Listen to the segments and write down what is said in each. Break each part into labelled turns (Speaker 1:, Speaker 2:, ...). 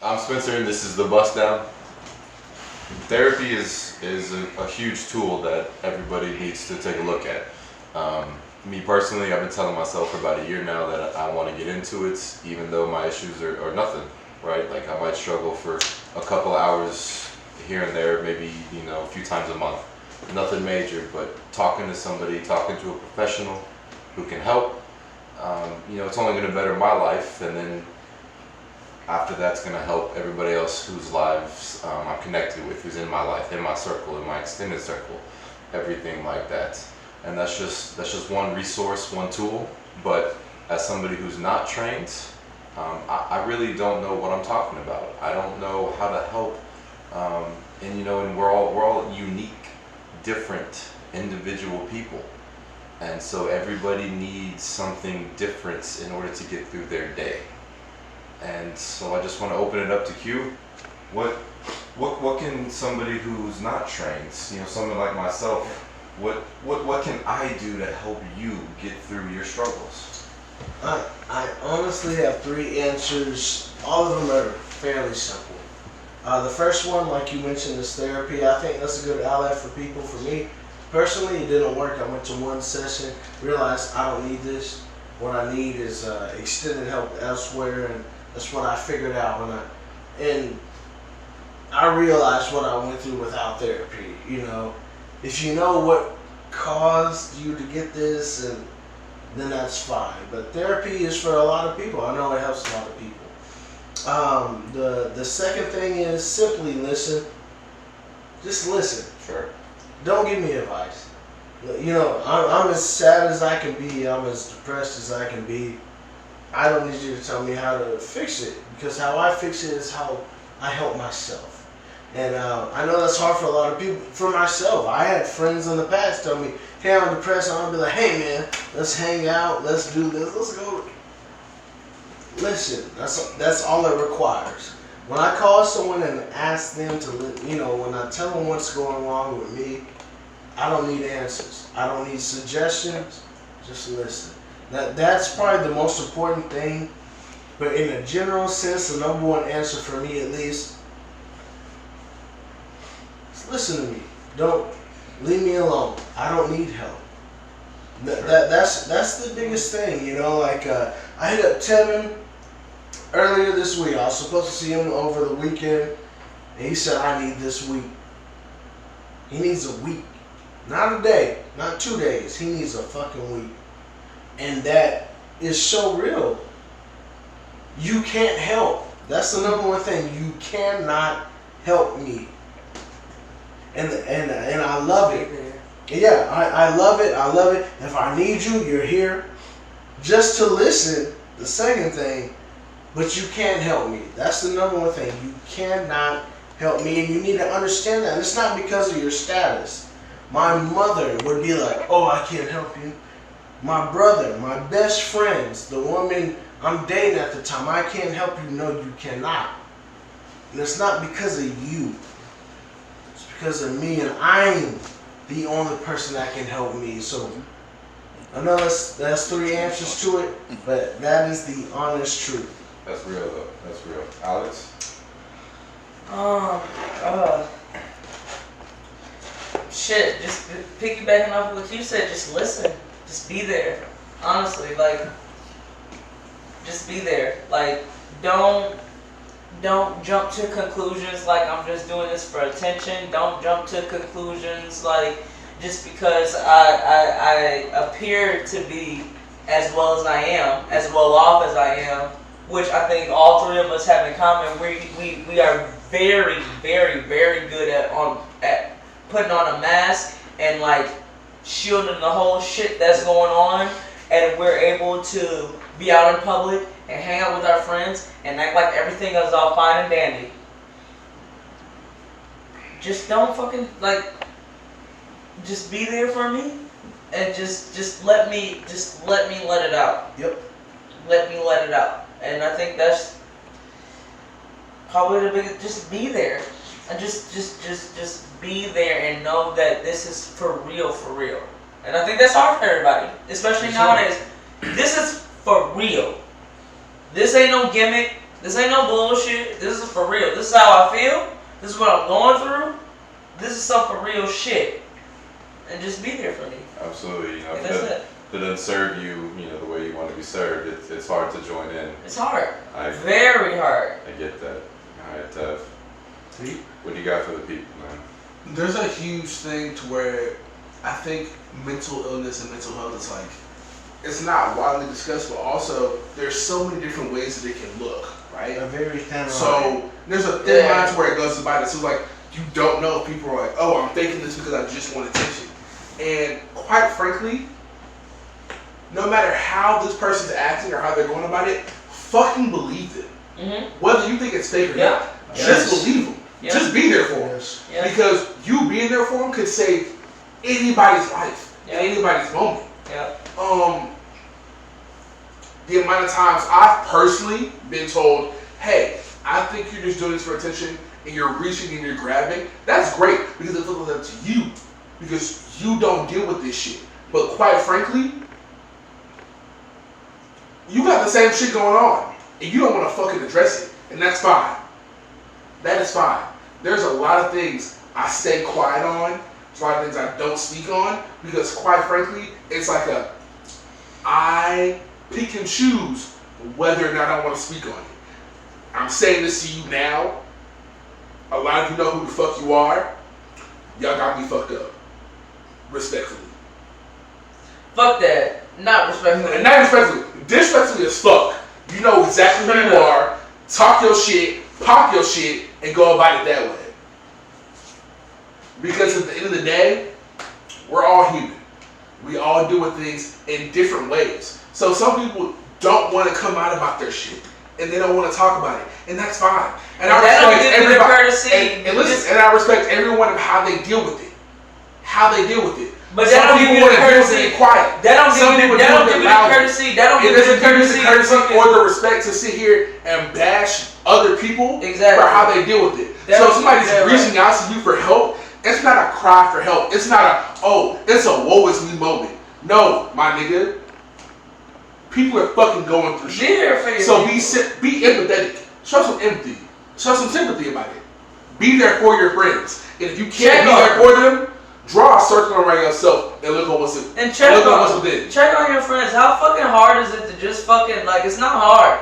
Speaker 1: I'm Spencer, and this is the Bust Down. Therapy is a huge tool that everybody needs to take a look at. Me personally, I've been telling myself for about a year now that I want to get into it, even though my issues are nothing, right? Like I might struggle for a couple hours here and there, maybe a few times a month. Nothing major, but talking to somebody, talking to a professional who can help, it's only going to better my life, and then after that's going to help everybody else whose lives I'm connected with, who's in my life, in my circle, in my extended circle, everything like that. And that's just one resource, one tool. But as somebody who's not trained, I really don't know what I'm talking about. I don't know how to help. And we're all unique, different, individual people. And so everybody needs something different in order to get through their day. And so I just want to open it up to Q. What can somebody who's not trained, someone like myself, what can I do to help you get through your struggles?
Speaker 2: I honestly have three answers. All of them are fairly simple. The first one, like you mentioned, is therapy. I think that's a good outlet for people. For me, personally, it didn't work. I went to one session, realized I don't need this. What I need is extended help elsewhere, and that's what I figured out and I realized what I went through without therapy. If you know what caused you to get this, and then that's fine. But therapy is for a lot of people. I know it helps a lot of people. The second thing is simply listen. Just listen.
Speaker 1: Sure.
Speaker 2: Don't give me advice. I'm as sad as I can be. I'm as depressed as I can be. I don't need you to tell me how to fix it, because how I fix it is how I help myself. And I know that's hard for a lot of people. For myself, I had friends in the past tell me, hey, I'm depressed. And I'll be like, hey, man, let's hang out. Let's do this. Let's go. Listen, that's all it requires. When I call someone and ask them to, when I tell them what's going wrong with me, I don't need answers. I don't need suggestions. Just listen. That's probably the most important thing. But in a general sense, the number one answer for me, at least, is listen to me. Don't leave me alone. I don't need help. That's the biggest thing. I hit up Tevin earlier this week. I was supposed to see him over the weekend, and he said, I need this week. He needs a week. Not a day, not 2 days. He needs a fucking week. And that is so real. You can't help. That's the number one thing. You cannot help me. And I love it. Yeah, I love it. I love it. If I need you, you're here. Just to listen, the second thing, but you can't help me. That's the number one thing. You cannot help me, and you need to understand that. And it's not because of your status. My mother would be like, oh, I can't help you. My brother, my best friends, the woman I'm dating at the time, I can't help you. No, you cannot. And it's not because of you. It's because of me, and I'm the only person that can help me. So I know that's three answers to it, but that is the honest truth.
Speaker 1: That's real, though. That's real. Alex?
Speaker 3: Shit, just piggybacking off what you said, just listen. Just be there. Honestly, just be there. Don't jump to conclusions like I'm just doing this for attention. Don't jump to conclusions just because I appear to be as well as I am, as well off as I am, which I think all three of us have in common. We are very, very, very good at putting on a mask and shielding the whole shit that's going on, and we're able to be out in public and hang out with our friends and act like everything is all fine and dandy. Just don't fucking just be there for me, and just let me let it out.
Speaker 2: Yep.
Speaker 3: Let me let it out, and I think that's probably the biggest. Just be there, and just be there and know that this is for real, and I think that's hard for everybody, especially nowadays. This is for real. This ain't no gimmick. This ain't no bullshit. This is for real. This is how I feel. This is what I'm going through. This is some for real shit. And just be there for me.
Speaker 1: Absolutely. You know,
Speaker 3: And
Speaker 1: if
Speaker 3: that's
Speaker 1: it
Speaker 3: it.
Speaker 1: doesn't serve you, the way you want to be served, it's hard to join in.
Speaker 3: It's hard.
Speaker 1: I
Speaker 3: Very hard.
Speaker 1: get that. All right, Tev.
Speaker 2: See?
Speaker 1: What do you got for the people, man?
Speaker 4: There's a huge thing to where I think mental illness and mental health is like, it's not widely discussed, but also there's so many different ways that it can look, right?
Speaker 2: A very thin line.
Speaker 4: So there's a thin
Speaker 3: Yeah.
Speaker 4: line to where it goes about it. So like, you don't know if people are like, oh, I'm thinking this because I just want attention. And quite frankly, no matter how this person's acting or how they're going about it, fucking believe them.
Speaker 3: Mm-hmm.
Speaker 4: Whether you think it's fake or
Speaker 3: Yeah.
Speaker 4: not,
Speaker 2: Yes.
Speaker 4: just believe them.
Speaker 3: Yeah.
Speaker 4: Just be there for them.
Speaker 2: Yes.
Speaker 3: Yeah.
Speaker 4: Because you being there for them could save anybody's life,
Speaker 3: Yeah.
Speaker 4: anybody's moment.
Speaker 3: Yeah.
Speaker 4: The amount of times I've personally been told, hey, I think you're just doing this for attention and you're reaching and you're grabbing, that's great because it's looking up to you because you don't deal with this shit. But quite frankly, you got the same shit going on and you don't want to fucking address it, and that's fine. That is fine. There's a lot of things I stay quiet on. There's a lot of things I don't speak on because quite frankly, it's like I pick and choose whether or not I want to speak on it. I'm saying this to you now. A lot of you know who the fuck you are. Y'all got me fucked up. Respectfully.
Speaker 3: Fuck that. Not respectfully.
Speaker 4: And not respectfully. Disrespectfully as fuck. You know exactly who you are. Talk your shit. Pop your shit. And go about it that way. Because at the end of the day, we're all human. We all do things in different ways. So some people don't want to come out about their shit. And they don't want to talk about it. And that's fine. And I
Speaker 3: That don't
Speaker 4: respect
Speaker 3: give you the
Speaker 4: everybody.
Speaker 3: courtesy.
Speaker 4: And listen, and I respect everyone of how they deal with it. How they deal with it.
Speaker 3: But
Speaker 4: Some
Speaker 3: that don't give
Speaker 4: people
Speaker 3: you the
Speaker 4: want to deal with
Speaker 3: courtesy.
Speaker 4: it quiet.
Speaker 3: That don't
Speaker 4: Some
Speaker 3: give you
Speaker 4: people
Speaker 3: that
Speaker 4: do
Speaker 3: don't
Speaker 4: it
Speaker 3: give you the
Speaker 4: loudly.
Speaker 3: courtesy. That don't
Speaker 4: It
Speaker 3: give you
Speaker 4: doesn't
Speaker 3: the
Speaker 4: give you the courtesy
Speaker 3: fucking-
Speaker 4: or the respect to sit here and bash other people
Speaker 3: Exactly.
Speaker 4: for how they deal with it.
Speaker 3: That
Speaker 4: So if
Speaker 3: don't
Speaker 4: somebody's
Speaker 3: give you that
Speaker 4: reaching out to you for help, it's not a cry for help. It's not a, oh, it's a woe is me moment. No, my nigga. People are fucking going through
Speaker 3: Be
Speaker 4: shit.
Speaker 3: there for you.
Speaker 4: So be empathetic. Show some empathy. Show some sympathy about it. Be there for your friends. And if you
Speaker 3: Check
Speaker 4: can't be
Speaker 3: on
Speaker 4: there for them, draw a circle around yourself and look at what's in.
Speaker 3: And check
Speaker 4: look at what's
Speaker 3: on
Speaker 4: within.
Speaker 3: check on your friends. How fucking hard is it to just fucking like? It's not hard.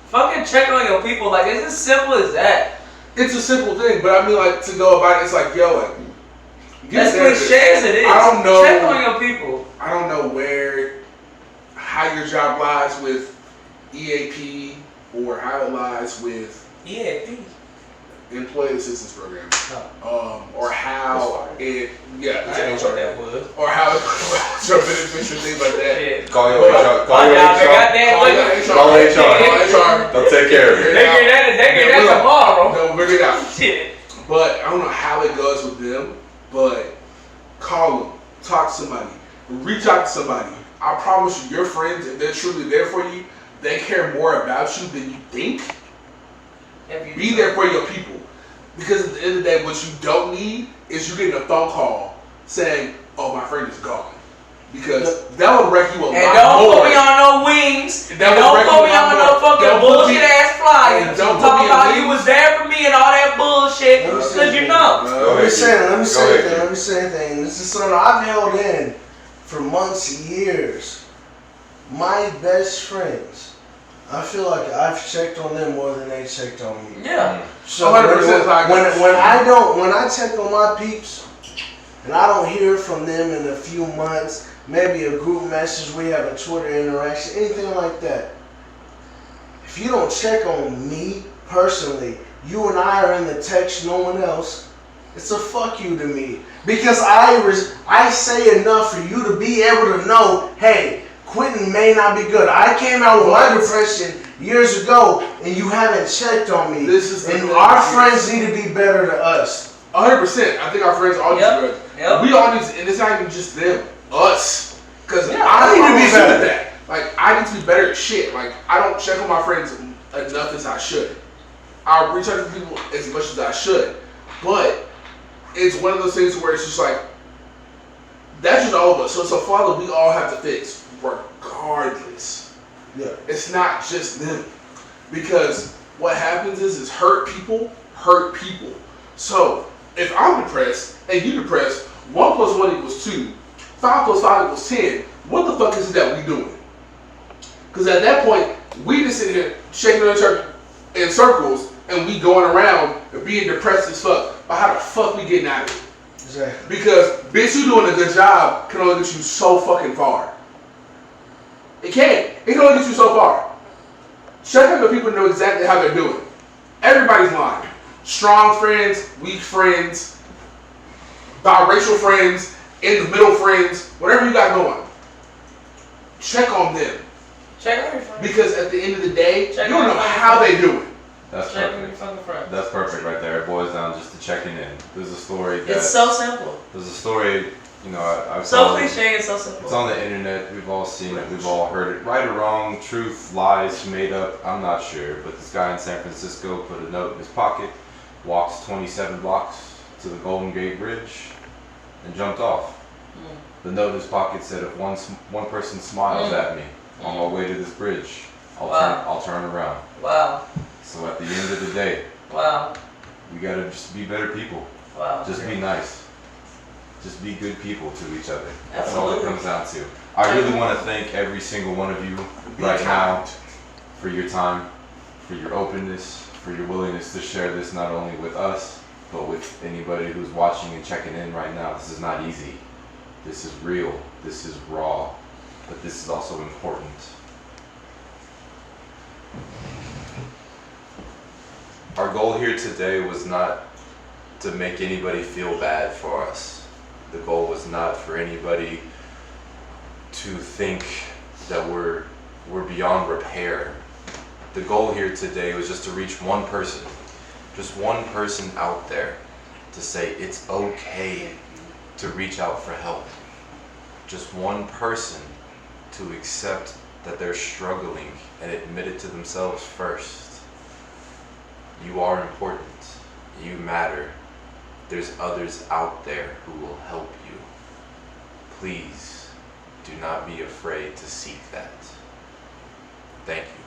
Speaker 3: Fucking check on your people. Like it's as simple as that.
Speaker 4: It's a simple thing, but I mean, like, to go about it, it's like, yo, like,
Speaker 3: As cliche as it is.
Speaker 4: I don't know.
Speaker 3: Check on your people.
Speaker 4: I don't know how your job lies with EAP or how it lies with
Speaker 3: EAP.
Speaker 4: Employee Assistance Program, or
Speaker 1: That's
Speaker 4: how
Speaker 1: fine.
Speaker 4: it, yeah,
Speaker 3: I didn't know what that was.
Speaker 4: or how your benefits and things like that.
Speaker 3: Yeah.
Speaker 1: Call your
Speaker 4: Well,
Speaker 1: HR. Call your
Speaker 3: y'all,
Speaker 1: HR.
Speaker 3: goddamn,
Speaker 4: Call
Speaker 3: look-
Speaker 4: your HR.
Speaker 1: Call HR.
Speaker 4: Call HR.
Speaker 1: They'll take care of it.
Speaker 3: They get that tomorrow.
Speaker 4: No, figure it out.
Speaker 3: Shit.
Speaker 4: But I don't know how it goes with them, but call them, talk to somebody, reach out to somebody. I promise you, your friends, if they're truly there for you, they care more about you than you think.
Speaker 3: If you
Speaker 4: Be there for your people. Because at the end of the day, what you don't need is you getting a phone call saying, oh, my friend is gone. Because that would wreck you a lot
Speaker 3: And don't
Speaker 4: more.
Speaker 3: put me on no wings.
Speaker 4: And
Speaker 3: And
Speaker 4: that would
Speaker 3: don't
Speaker 4: wreck
Speaker 3: put
Speaker 4: you
Speaker 3: me
Speaker 4: a lot
Speaker 3: on
Speaker 4: more.
Speaker 3: no fucking
Speaker 4: Don't put me-
Speaker 3: bullshit ass flyers.
Speaker 4: and don't put
Speaker 3: Talk
Speaker 4: me in
Speaker 3: about you
Speaker 4: wings.
Speaker 3: was there for me and all that bullshit.
Speaker 2: Let me
Speaker 3: Cause
Speaker 2: say
Speaker 3: you
Speaker 2: it.
Speaker 3: know.
Speaker 2: Let me say it. Let me
Speaker 1: Go
Speaker 2: say
Speaker 1: ahead,
Speaker 2: it.
Speaker 1: Ken.
Speaker 2: Let me say it. This is something I've held in for months, years. My best friends. I feel like I've checked on them more than they checked on me.
Speaker 3: Yeah.
Speaker 2: So
Speaker 4: 100%
Speaker 2: when I check on my peeps and I don't hear from them in a few months, maybe a group message, we have a Twitter interaction, anything like that. If you don't check on me personally, you and I are in the text, no one else. It's a fuck you to me because I say enough for you to be able to know, hey, quitting may not be good. I came out with my depression years ago, and you haven't checked on me.
Speaker 4: This is the
Speaker 2: and
Speaker 4: thing.
Speaker 2: our friends need to be better to us.
Speaker 4: 100%. I think our friends all need
Speaker 3: Yep.
Speaker 4: to be better.
Speaker 3: Yep.
Speaker 4: We all need to, and it's not even just them, us. Because
Speaker 2: Yeah,
Speaker 4: I need to be better
Speaker 2: better.
Speaker 4: at that. Like, I need to be better at shit. Like, I don't check on my friends enough as I should. I reach out to people as much as I should. But it's one of those things where it's just like, that's just all of us. So it's a flaw that we all have to fix, regardless.
Speaker 2: Yeah.
Speaker 4: It's not just them. Because what happens is hurt people hurt people. So if I'm depressed and you depressed, 1 + 1 = 2. 5 + 5 = 10. What the fuck is it that we doing? Because at that point, we just sitting here shaking each other in circles and we going around and being depressed as fuck. But how the fuck we getting out of it?
Speaker 2: Exactly.
Speaker 4: Because bitch, you doing a good job can only get you so fucking far. It can't. It can only get you so far. Check out the people know exactly how they're doing. Everybody's lying. Strong friends, weak friends, biracial friends, in the middle friends, whatever you got going. Check on them.
Speaker 3: Check on your friends.
Speaker 4: Because at the end of the day,
Speaker 3: Check
Speaker 4: you don't
Speaker 3: on
Speaker 4: know
Speaker 3: your
Speaker 4: how they do it.
Speaker 1: That's
Speaker 3: Check on your
Speaker 1: perfect.
Speaker 3: fucking friends.
Speaker 1: That's perfect right there. It boils down just to checking in. There's a story that
Speaker 3: It's so simple.
Speaker 1: there's a story, you know, I've
Speaker 3: So
Speaker 1: told-
Speaker 3: cliche and so simple.
Speaker 1: It's on the internet. We've all seen it. We've all heard it. Right or wrong, truth, lies, made up. I'm not sure. But this guy in San Francisco put a note in his pocket, walked 27 blocks to the Golden Gate Bridge, and jumped off. The note in his pocket said, "If one person smiles at me on my way to this bridge, I'll turn around."
Speaker 3: Wow.
Speaker 1: So at the end of the day,
Speaker 3: Wow.
Speaker 1: we gotta just be better people.
Speaker 3: Wow.
Speaker 1: Just be nice. Just be good people to each other. That's all it
Speaker 3: Absolutely.
Speaker 1: comes down to. I really want to thank every single one of you right now for your time, for your openness, for your willingness to share this not only with us, but with anybody who's watching and checking in right now. This is not easy. This is real. This is raw. But this is also important. Our goal here today was not to make anybody feel bad for us. The goal was not for anybody to think that we're beyond repair. The goal here today was just to reach one person, just one person out there, to say it's okay to reach out for help. Just one person to accept that they're struggling and admit it to themselves first. You are important. You matter. There's others out there who will help you. Please do not be afraid to seek that. Thank you.